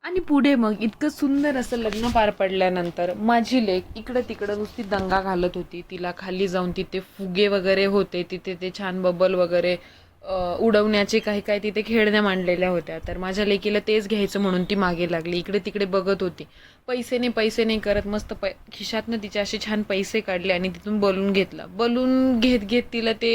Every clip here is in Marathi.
आणि पुढे मग इतकं सुंदर असं लग्न पार पडल्यानंतर माझी लेक इकडं तिकडं नुसती दंगा घालत होती. तिला खाली जाऊन तिथे फुगे वगैरे होते, तिथे ते छान बबल वगैरे उडवण्याचे काही काही तिथे खेळण्या मांडलेल्या होत्या. तर माझ्या लेकीला तेच घ्यायचं म्हणून ती मागे लागली. इकडे तिकडे बघत होती. पैसे नाही करत मस्त खिशातनं तिचे असे छान पैसे काढले आणि तिथून बलून घेतला. बलून घेत घेत तिला ते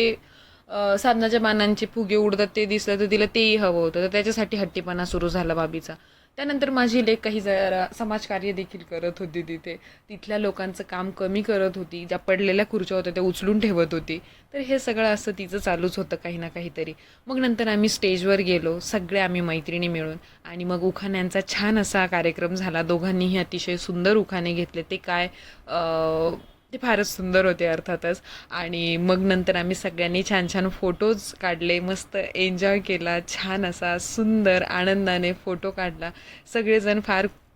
साबणाच्या पानांचे फुगे उडतात ते दिसलं तर तिला तेही हवं होतं. तर त्याच्यासाठी हट्टीपणा सुरू झाला बाबीचा. त्यानंतर माझी लेक काही जरा समाजकार्य देखील करत होती तिथे. तिथल्या लोकांचं काम कमी करत होती. ज्या पडलेल्या खुर्च्या होत्या त्या उचलून ठेवत होती. तर हे सगळं असं तिचं चालूच होतं काही ना काहीतरी. मग नंतर आम्ही स्टेजवर गेलो सगळे आम्ही मैत्रिणी मिळून आणि मग उखाण्यांचा छान असा कार्यक्रम झाला. दोघांनीही अतिशय सुंदर उखाणे घेतले. ते फारच सुंदर होते अर्थातच. आणि मग नंतर आम्ही सगळ्यांनी छान छान फोटोज काढले, मस्त एन्जॉय केला, छान असा सुंदर आनंदाने फोटो काढला. सगळेजण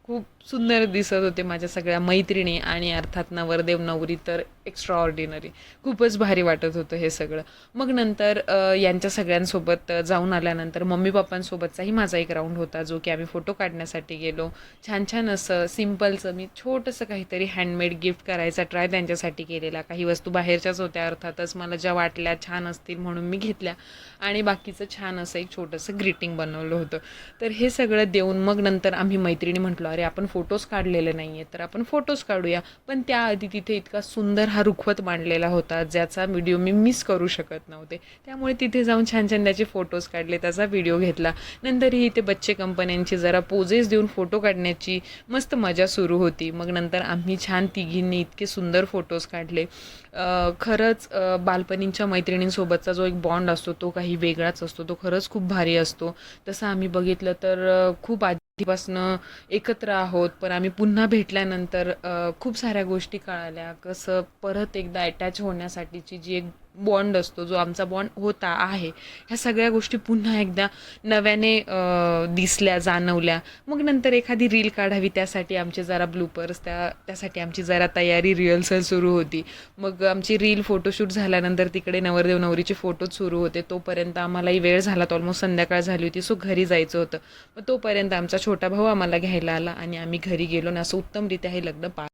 खूप सुंदर दिसत होते माझ्या सगळ्या मैत्रिणी आणि अर्थात नवरदेव नवरी तर एक्स्ट्रा ऑर्डिनरी. खूपच भारी वाटत होतं हे सगळं. मग नंतर यांच्या सगळ्यांसोबत जाऊन आल्यानंतर मम्मी पप्पांसोबतचाही माझा एक राऊंड होता जो की आम्ही फोटो काढण्यासाठी गेलो. छान छान असं सिम्पलचं मी छोटंसं काहीतरी हँडमेड गिफ्ट करायचा ट्राय त्यांच्यासाठी केलेला. काही वस्तू बाहेरच्याच होत्या अर्थातच, मला ज्या वाटल्या छान असतील म्हणून मी घेतल्या आणि बाकीचं छान असं एक छोटंसं ग्रीटिंग बनवलं होतं. तर हे सगळं देऊन मग नंतर आम्ही मैत्रिणी म्हटलो अरे आपण फोटोज काढलेले नाही आहेत तर आपण फोटोज काढूया. पण त्याआधी तिथे इतका सुंदर हा रुखवत मांडलेला होता ज्याचा व्हिडिओ मी मिस करू शकत नव्हते. त्यामुळे तिथे जाऊन छान छान त्याचे फोटोज काढले, त्याचा व्हिडिओ घेतला. नंतरही इथे बच्चे कंपन्यांची जरा पोजेस देऊन फोटो काढण्याची मस्त मजा सुरू होती. मग नंतर आम्ही छान तिघींनी इतके सुंदर फोटोज काढले. खरंच बालपणीच्या मैत्रिणींसोबतचा जो एक बॉन्ड असतो तो काही वेगळाच असतो. तो खरंच खूप भारी असतो. तसं आम्ही बघितलं तर खूप आधीपासनं एकत्र आहोत, पण आम्ही पुन्हा भेटल्यानंतर खूप साऱ्या गोष्टी कळाल्या. कसं परत एकदा अटॅच होण्यासाठीची जी एक बॉन्ड असतो, जो आमचा बॉन्ड होता आहे, ह्या सगळ्या गोष्टी पुन्हा एकदा नव्याने दिसल्या, जाणवल्या. मग नंतर एखादी रील काढावी त्यासाठी आमचे जरा ब्लूपर्स, त्यासाठी आमची जरा तयारी रिहर्सल सुरू होती. मग आमची रील फोटोशूट झाल्यानंतर तिकडे नवरदेव नवरीचे फोटोज सुरू होते. तोपर्यंत आम्हालाही वेळ झाला, तर ऑलमोस्ट संध्याकाळ झाली होती. सो घरी जायचं होतं. मग तोपर्यंत आमचा छोटा भाऊ आम्हाला घ्यायला आला आणि आम्ही घरी गेलो आणि असं उत्तमरित्या हे लग्न